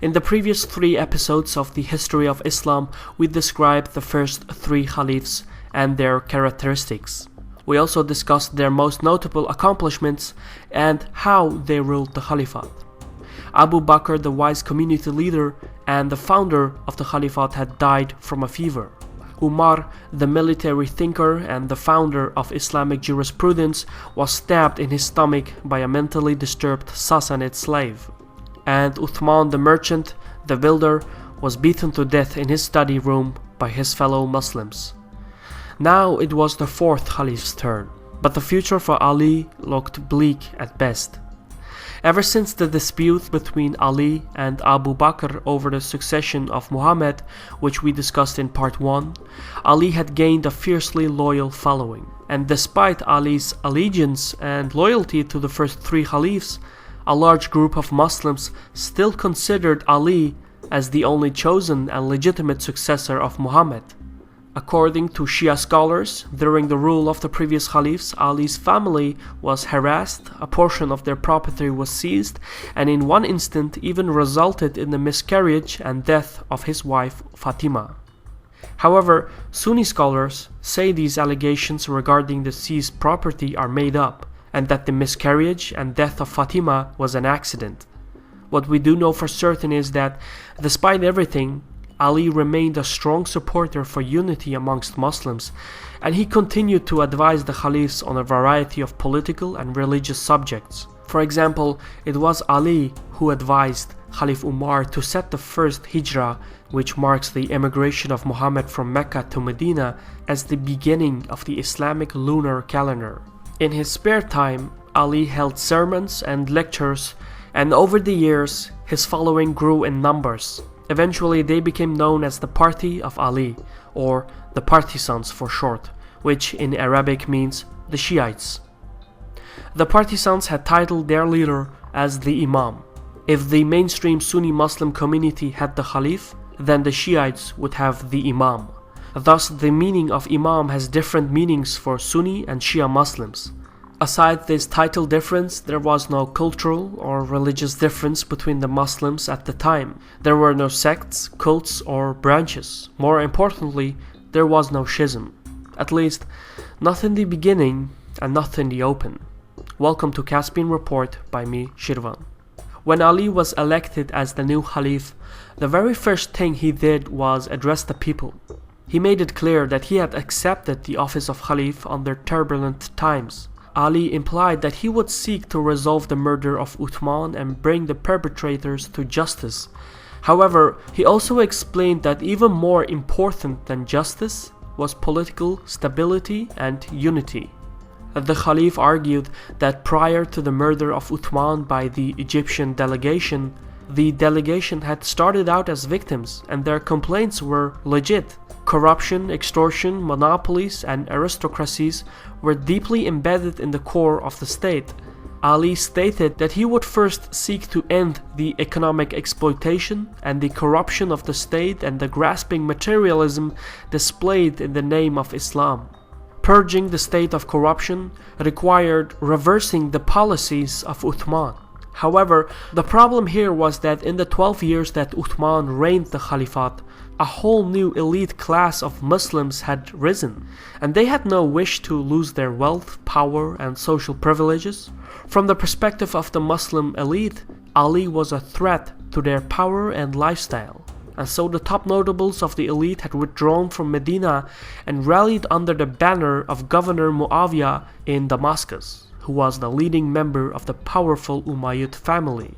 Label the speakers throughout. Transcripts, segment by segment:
Speaker 1: In the previous 3 episodes of the history of Islam, we described the first 3 caliphs and their characteristics. We also discussed their most notable accomplishments and how they ruled the Caliphate. Abu Bakr, the wise community leader and the founder of the Caliphate, had died from a fever. Umar, the military thinker and the founder of Islamic jurisprudence, was stabbed in his stomach by a mentally disturbed Sassanid slave. And Uthman, the merchant, the builder, was beaten to death in his study room by his fellow Muslims. Now it was the 4th Caliph's turn, but the future for Ali looked bleak at best. Ever since the dispute between Ali and Abu Bakr over the succession of Muhammad, which we discussed in part 1, Ali had gained a fiercely loyal following. And despite Ali's allegiance and loyalty to the first 3 Caliphs, a large group of Muslims still considered Ali as the only chosen and legitimate successor of Muhammad. According to Shia scholars, during the rule of the previous caliphs, Ali's family was harassed, a portion of their property was seized, and in one instant even resulted in the miscarriage and death of his wife Fatima. However, Sunni scholars say these allegations regarding the seized property are made up, and that the miscarriage and death of Fatima was an accident. What we do know for certain is that, despite everything, Ali remained a strong supporter for unity amongst Muslims, and he continued to advise the caliphs on a variety of political and religious subjects. For example, it was Ali who advised Caliph Umar to set the first Hijrah, which marks the emigration of Muhammad from Mecca to Medina, as the beginning of the Islamic lunar calendar. In his spare time, Ali held sermons and lectures, and over the years, his following grew in numbers. Eventually, they became known as the Party of Ali, or the Partisans for short, which in Arabic means the Shiites. The Partisans had titled their leader as the Imam. If the mainstream Sunni Muslim community had the Khalif, then the Shiites would have the Imam. Thus, the meaning of Imam has different meanings for Sunni and Shia Muslims. Aside this title difference, there was no cultural or religious difference between the Muslims at the time. There were no sects, cults, or branches. More importantly, there was no schism. At least, not in the beginning and not in the open. Welcome to Caspian Report by me, Shirvan. When Ali was elected as the new Khalif, the very first thing he did was address the people. He made it clear that he had accepted the office of Khalif under turbulent times. Ali implied that he would seek to resolve the murder of Uthman and bring the perpetrators to justice. However, he also explained that even more important than justice was political stability and unity. The Khalif argued that prior to the murder of Uthman by the Egyptian delegation, the delegation had started out as victims and their complaints were legit. Corruption, extortion, monopolies, and aristocracies were deeply embedded in the core of the state. Ali stated that he would first seek to end the economic exploitation and the corruption of the state and the grasping materialism displayed in the name of Islam. Purging the state of corruption required reversing the policies of Uthman. However, the problem here was that in the 12 years that Uthman reigned the Caliphate, a whole new elite class of Muslims had risen, and they had no wish to lose their wealth, power, and social privileges. From the perspective of the Muslim elite, Ali was a threat to their power and lifestyle, and so the top notables of the elite had withdrawn from Medina and rallied under the banner of Governor Muawiyah in Damascus, who was the leading member of the powerful Umayyad family.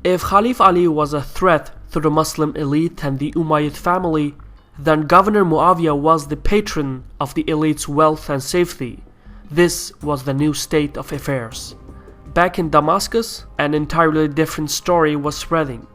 Speaker 1: If Caliph Ali was a threat to the Muslim elite and the Umayyad family, then Governor Muawiyah was the patron of the elite's wealth and safety. This was the new state of affairs. Back in Damascus, an entirely different story was spreading.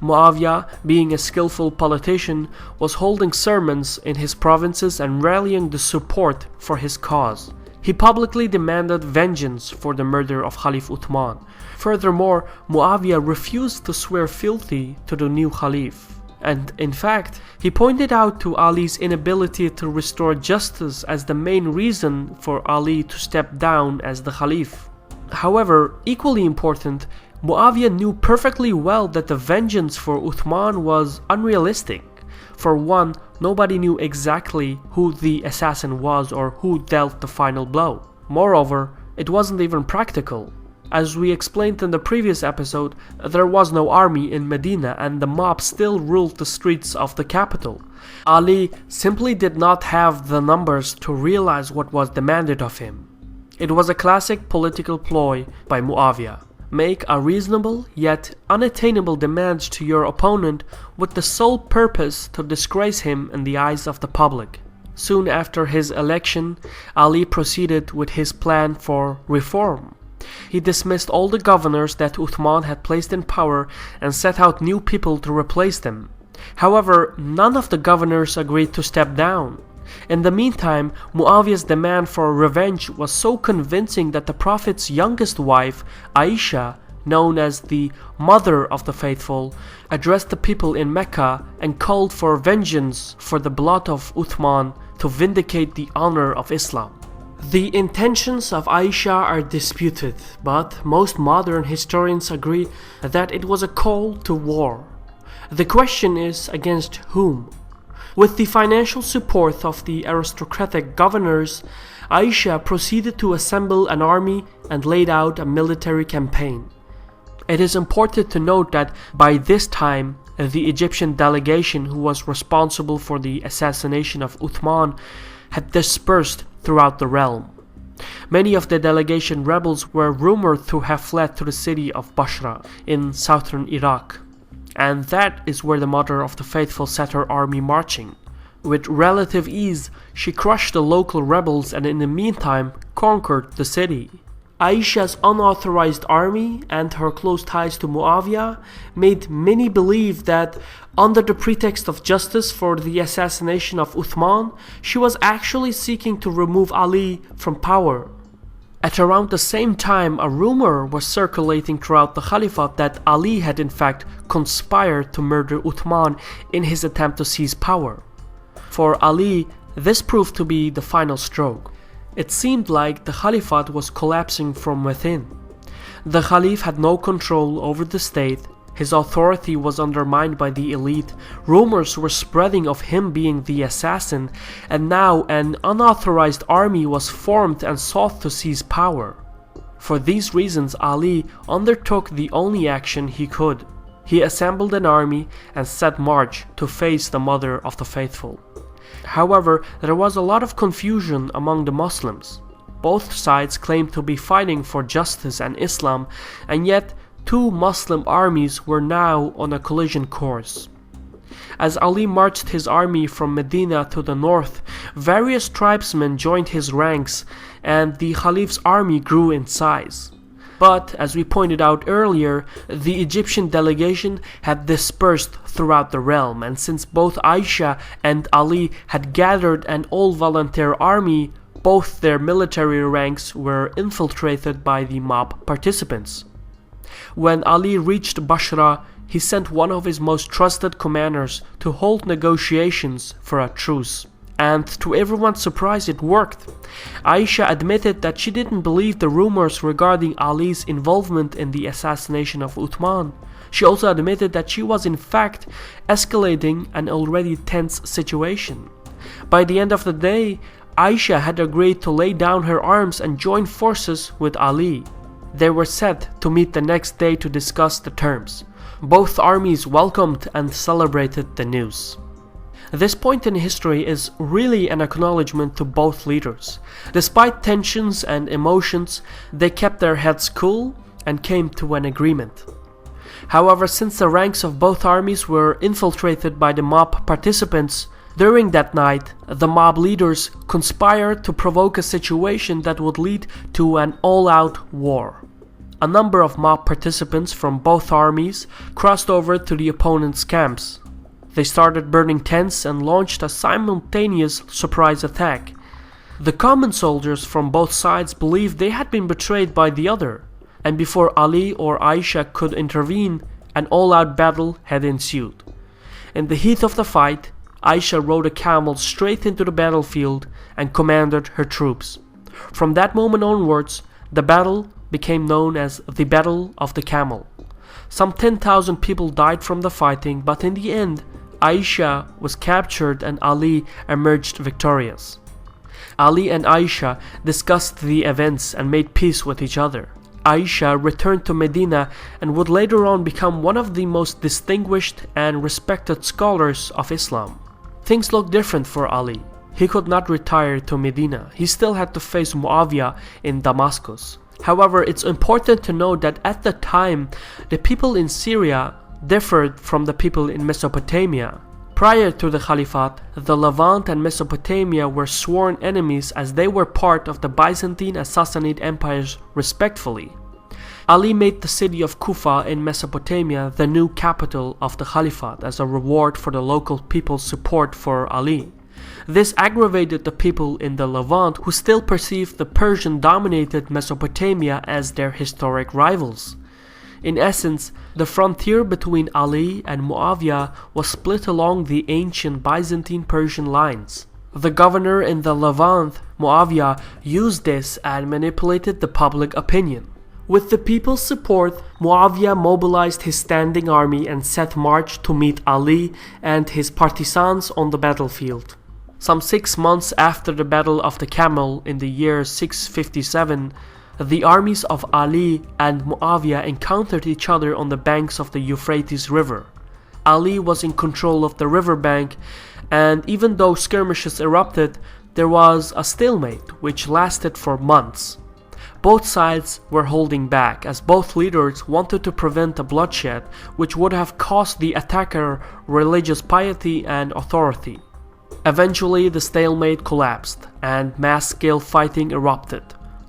Speaker 1: Muawiyah, being a skillful politician, was holding sermons in his provinces and rallying the support for his cause. He publicly demanded vengeance for the murder of Caliph Uthman. Furthermore, Muawiyah refused to swear fealty to the new Caliph. And in fact, he pointed out to Ali's inability to restore justice as the main reason for Ali to step down as the Caliph. However, equally important, Muawiyah knew perfectly well that the vengeance for Uthman was unrealistic. For one, nobody knew exactly who the assassin was or who dealt the final blow. Moreover, it wasn't even practical. As we explained in the previous episode, there was no army in Medina and the mob still ruled the streets of the capital. Ali simply did not have the numbers to realize what was demanded of him. It was a classic political ploy by Muawiyah. Make a reasonable yet unattainable demand to your opponent with the sole purpose to disgrace him in the eyes of the public. Soon after his election, Ali proceeded with his plan for reform. He dismissed all the governors that Uthman had placed in power and set out new people to replace them. However, none of the governors agreed to step down. In the meantime, Muawiyah's demand for revenge was so convincing that the Prophet's youngest wife, Aisha, known as the Mother of the Faithful, addressed the people in Mecca and called for vengeance for the blood of Uthman to vindicate the honor of Islam. The intentions of Aisha are disputed, but most modern historians agree that it was a call to war. The question is, against whom? With the financial support of the aristocratic governors, Aisha proceeded to assemble an army and laid out a military campaign. It is important to note that by this time, the Egyptian delegation who was responsible for the assassination of Uthman had dispersed throughout the realm. Many of the delegation rebels were rumored to have fled to the city of Basra in southern Iraq. And that is where the Mother of the Faithful set her army marching. With relative ease, she crushed the local rebels and in the meantime conquered the city. Aisha's unauthorized army and her close ties to Muawiyah made many believe that, under the pretext of justice for the assassination of Uthman, she was actually seeking to remove Ali from power. At around the same time, a rumor was circulating throughout the Caliphate that Ali had in fact conspired to murder Uthman in his attempt to seize power. For Ali, this proved to be the final stroke. It seemed like the Caliphate was collapsing from within. The Caliph had no control over the state, his authority was undermined by the elite, rumors were spreading of him being the assassin, and now an unauthorized army was formed and sought to seize power. For these reasons, Ali undertook the only action he could. He assembled an army and set march to face the Mother of the Faithful. However, there was a lot of confusion among the Muslims. Both sides claimed to be fighting for justice and Islam, and yet two Muslim armies were now on a collision course. As Ali marched his army from Medina to the north, various tribesmen joined his ranks, and the Caliph's army grew in size. But, as we pointed out earlier, the Egyptian delegation had dispersed throughout the realm, and since both Aisha and Ali had gathered an all-volunteer army, both their military ranks were infiltrated by the mob participants. When Ali reached Basra, he sent one of his most trusted commanders to hold negotiations for a truce. And to everyone's surprise, it worked. Aisha admitted that she didn't believe the rumors regarding Ali's involvement in the assassination of Uthman. She also admitted that she was in fact escalating an already tense situation. By the end of the day, Aisha had agreed to lay down her arms and join forces with Ali. They were set to meet the next day to discuss the terms. Both armies welcomed and celebrated the news. This point in history is really an acknowledgement to both leaders. Despite tensions and emotions, they kept their heads cool and came to an agreement. However, since the ranks of both armies were infiltrated by the mob participants, during that night, the mob leaders conspired to provoke a situation that would lead to an all-out war. A number of mob participants from both armies crossed over to the opponent's camps. They started burning tents and launched a simultaneous surprise attack. The common soldiers from both sides believed they had been betrayed by the other, and before Ali or Aisha could intervene, an all-out battle had ensued. In the heat of the fight, Aisha rode a camel straight into the battlefield and commanded her troops. From that moment onwards, the battle became known as the Battle of the Camel. Some 10,000 people died from the fighting, but in the end, Aisha was captured and Ali emerged victorious. Ali and Aisha discussed the events and made peace with each other. Aisha returned to Medina and would later on become one of the most distinguished and respected scholars of Islam. Things looked different for Ali. He could not retire to Medina. He still had to face Muawiyah in Damascus. However, it's important to note that at the time, the people in Syria differed from the people in Mesopotamia. Prior to the Caliphate, the Levant and Mesopotamia were sworn enemies as they were part of the Byzantine and Sassanid empires respectively. Ali made the city of Kufa in Mesopotamia the new capital of the Caliphate as a reward for the local people's support for Ali. This aggravated the people in the Levant, who still perceived the Persian-dominated Mesopotamia as their historic rivals. In essence, the frontier between Ali and Muawiyah was split along the ancient Byzantine-Persian lines. The governor in the Levant, Muawiyah, used this and manipulated the public opinion. With the people's support, Muawiyah mobilized his standing army and set march to meet Ali and his partisans on the battlefield. Some 6 months after the Battle of the Camel in the year 657, the armies of Ali and Muawiyah encountered each other on the banks of the Euphrates River. Ali was in control of the riverbank, and even though skirmishes erupted, there was a stalemate which lasted for months. Both sides were holding back as both leaders wanted to prevent a bloodshed which would have cost the attacker religious piety and authority. Eventually, the stalemate collapsed and mass-scale fighting erupted.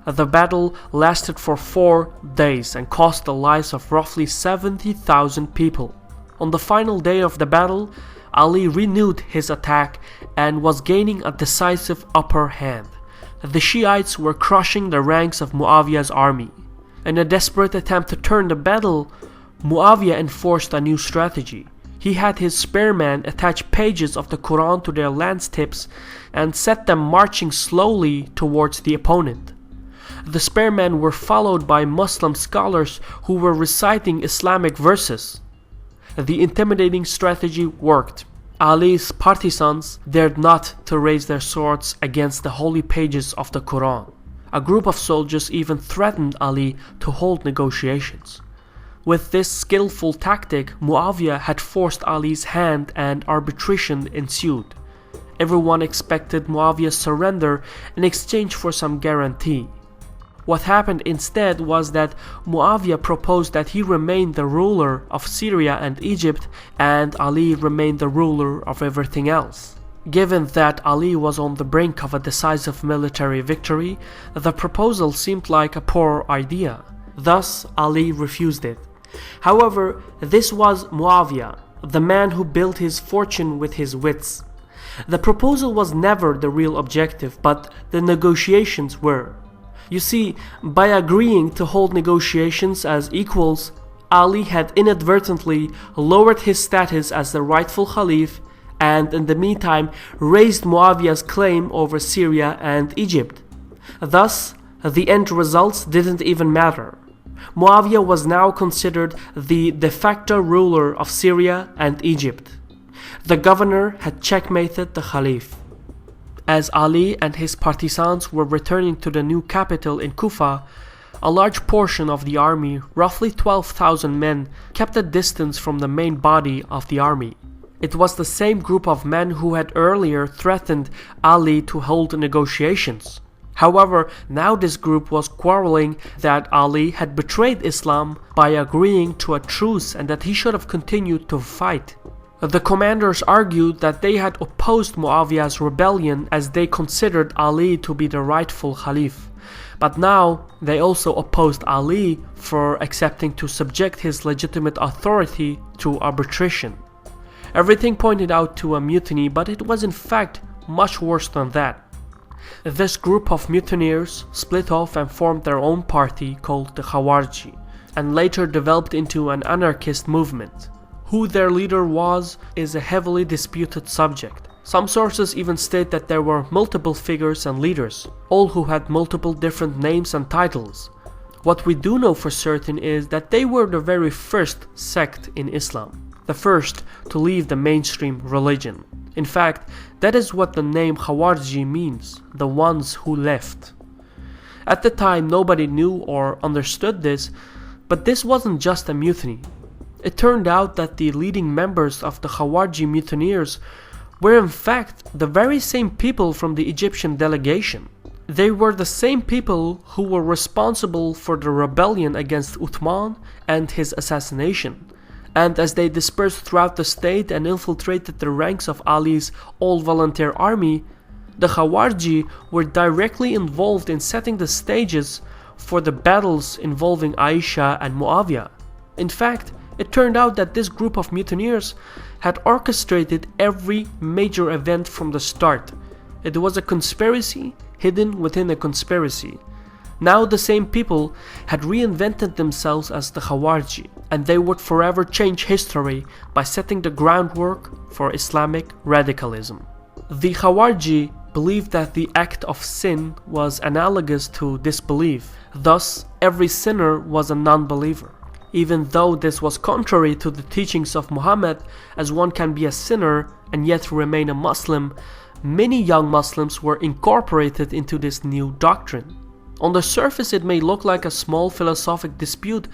Speaker 1: The battle lasted for 4 days and cost the lives of roughly 70,000 people. On the final day of the battle, Ali renewed his attack and was gaining a decisive upper hand. The Shiites were crushing the ranks of Muawiyah's army. In a desperate attempt to turn the battle, Muawiyah enforced a new strategy. He had his spearmen attach pages of the Quran to their lance tips and set them marching slowly towards the opponent. The spearmen were followed by Muslim scholars who were reciting Islamic verses. The intimidating strategy worked. Ali's partisans dared not to raise their swords against the holy pages of the Quran. A group of soldiers even threatened Ali to hold negotiations. With this skillful tactic, Muawiyah had forced Ali's hand and arbitration ensued. Everyone expected Muawiyah's surrender in exchange for some guarantee. What happened instead was that Muawiyah proposed that he remain the ruler of Syria and Egypt, and Ali remained the ruler of everything else. Given that Ali was on the brink of a decisive military victory, the proposal seemed like a poor idea. Thus, Ali refused it. However, this was Muawiyah, the man who built his fortune with his wits. The proposal was never the real objective, but the negotiations were. You see, by agreeing to hold negotiations as equals, Ali had inadvertently lowered his status as the rightful Caliph and in the meantime raised Muawiyah's claim over Syria and Egypt. Thus, the end results didn't even matter. Muawiyah was now considered the de facto ruler of Syria and Egypt. The governor had checkmated the Caliph. As Ali and his partisans were returning to the new capital in Kufa, a large portion of the army, roughly 12,000 men, kept a distance from the main body of the army. It was the same group of men who had earlier threatened Ali to hold negotiations. However, now this group was quarreling that Ali had betrayed Islam by agreeing to a truce and that he should have continued to fight. The commanders argued that they had opposed Muawiyah's rebellion as they considered Ali to be the rightful Caliph. But now they also opposed Ali for accepting to subject his legitimate authority to arbitration. Everything pointed out to a mutiny, but it was in fact much worse than that. This group of mutineers split off and formed their own party called the Khawarji, and later developed into an anarchist movement. Who their leader was is a heavily disputed subject. Some sources even state that there were multiple figures and leaders, all who had multiple different names and titles. What we do know for certain is that they were the very first sect in Islam, the first to leave the mainstream religion. In fact, that is what the name Khawarji means, the ones who left. At the time, nobody knew or understood this, but this wasn't just a mutiny. It turned out that the leading members of the Khawarji mutineers were in fact the very same people from the Egyptian delegation. They were the same people who were responsible for the rebellion against Uthman and his assassination. And as they dispersed throughout the state and infiltrated the ranks of Ali's all-volunteer army, the Khawarji were directly involved in setting the stages for the battles involving Aisha and Muawiyah. In fact, it turned out that this group of mutineers had orchestrated every major event from the start. It was a conspiracy hidden within a conspiracy. Now the same people had reinvented themselves as the Khawarji, and they would forever change history by setting the groundwork for Islamic radicalism. The Khawarji believed that the act of sin was analogous to disbelief. Thus, every sinner was a non-believer. Even though this was contrary to the teachings of Muhammad, as one can be a sinner and yet remain a Muslim, many young Muslims were incorporated into this new doctrine. On the surface it may look like a small philosophic dispute,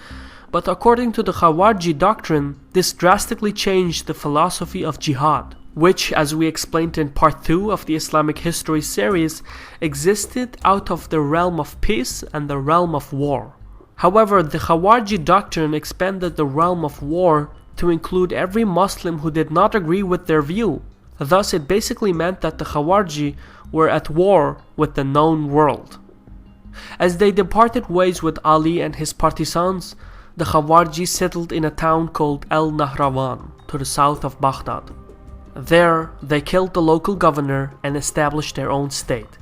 Speaker 1: but according to the Khawarji doctrine, this drastically changed the philosophy of jihad, which, as we explained in part 2 of the Islamic history series, existed out of the realm of peace and the realm of war. However, the Khawarji doctrine expanded the realm of war to include every Muslim who did not agree with their view. Thus, it basically meant that the Khawarji were at war with the known world. As they departed ways with Ali and his partisans, the Khawarji settled in a town called El-Nahrawan to the south of Baghdad. There, they killed the local governor and established their own state.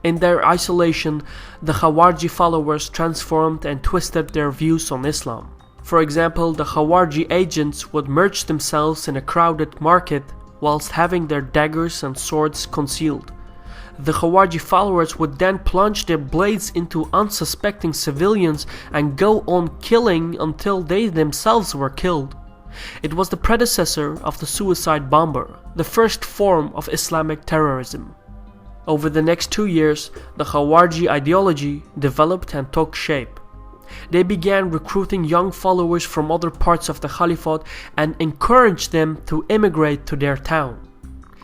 Speaker 1: In their isolation, the Khawarji followers transformed and twisted their views on Islam. For example, the Khawarji agents would merge themselves in a crowded market whilst having their daggers and swords concealed. The Khawarji followers would then plunge their blades into unsuspecting civilians and go on killing until they themselves were killed. It was the predecessor of the suicide bomber, the first form of Islamic terrorism. Over the next 2 years, the Khawarji ideology developed and took shape. They began recruiting young followers from other parts of the Caliphate and encouraged them to immigrate to their town.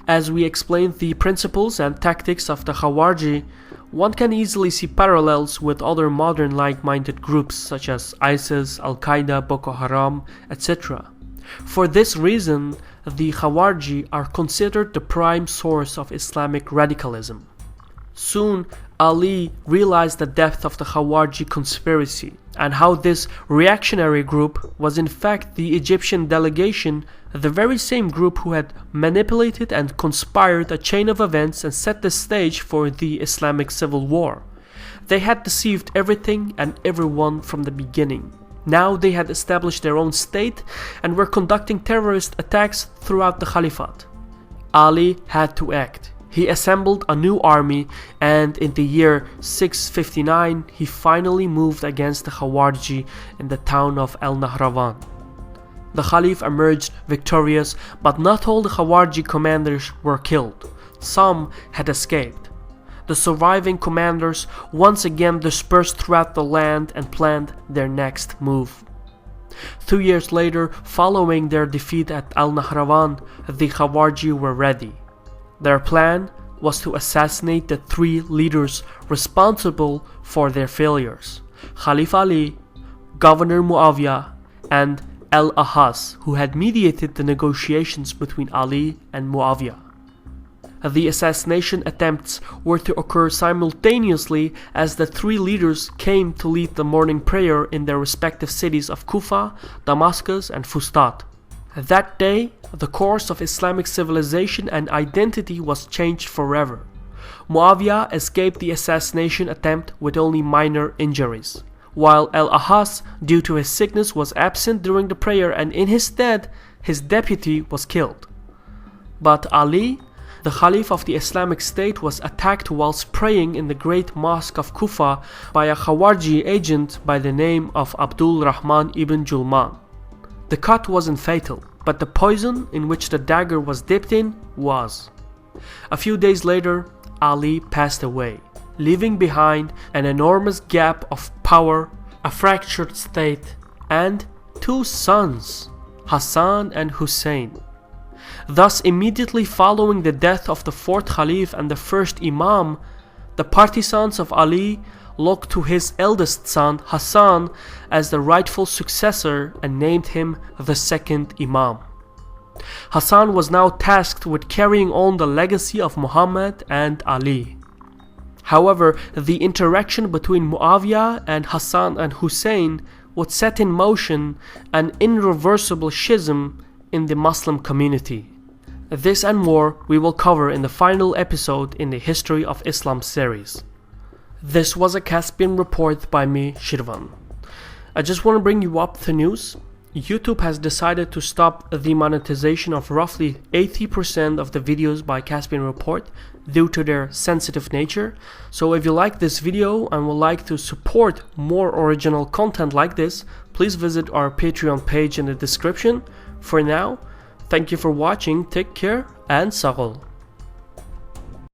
Speaker 1: As we explained the principles and tactics of the Khawarji, one can easily see parallels with other modern like-minded groups such as ISIS, Al-Qaeda, Boko Haram, etc. For this reason, the Khawarji are considered the prime source of Islamic radicalism. Soon, Ali realized the depth of the Khawarji conspiracy and how this reactionary group was in fact the Egyptian delegation, the very same group who had manipulated and conspired a chain of events and set the stage for the Islamic civil war. They had deceived everything and everyone from the beginning. Now they had established their own state and were conducting terrorist attacks throughout the Caliphate. Ali had to act. He assembled a new army, and in the year 659 he finally moved against the Khawarji in the town of El-Nahrawan. The Caliph emerged victorious, but not all the Khawarji commanders were killed. Some had escaped. The surviving commanders once again dispersed throughout the land and planned their next move. 2 years later, following their defeat at Al-Nahrawan, the Khawarji were ready. Their plan was to assassinate the 3 leaders responsible for their failures: Khalif Ali, Governor Muawiyah, and Al-Ahas, who had mediated the negotiations between Ali and Muawiyah. The assassination attempts were to occur simultaneously as the 3 leaders came to lead the morning prayer in their respective cities of Kufa, Damascus, and Fustat. That day, the course of Islamic civilization and identity was changed forever. Muawiyah escaped the assassination attempt with only minor injuries, while Al-Ahas, due to his sickness, was absent during the prayer, and in his stead, his deputy was killed. But Ali, The Caliph of the Islamic State was attacked whilst praying in the great mosque of Kufa by a Khawarji agent by the name of Abdul Rahman ibn Julman. The cut wasn't fatal, but the poison in which the dagger was dipped in was. A few days later, Ali passed away, leaving behind an enormous gap of power, a fractured state, and 2 sons, Hassan and Hussein. Thus, immediately following the death of the 4th Caliph and the 1st Imam, the partisans of Ali looked to his eldest son, Hassan, as the rightful successor and named him the 2nd Imam. Hassan was now tasked with carrying on the legacy of Muhammad and Ali. However, the interaction between Muawiyah and Hassan and Hussein would set in motion an irreversible schism in the Muslim community. This and more we will cover in the final episode in the History of Islam series. This was a Caspian report by me, Shirvan. I just want to bring you up the news. YouTube has decided to stop the monetization of roughly 80% of the videos by Caspian Report due to their sensitive nature. So if you like this video and would like to support more original content like this, please visit our Patreon page in the description. For now, thank you for watching, take care, and Sağ ol.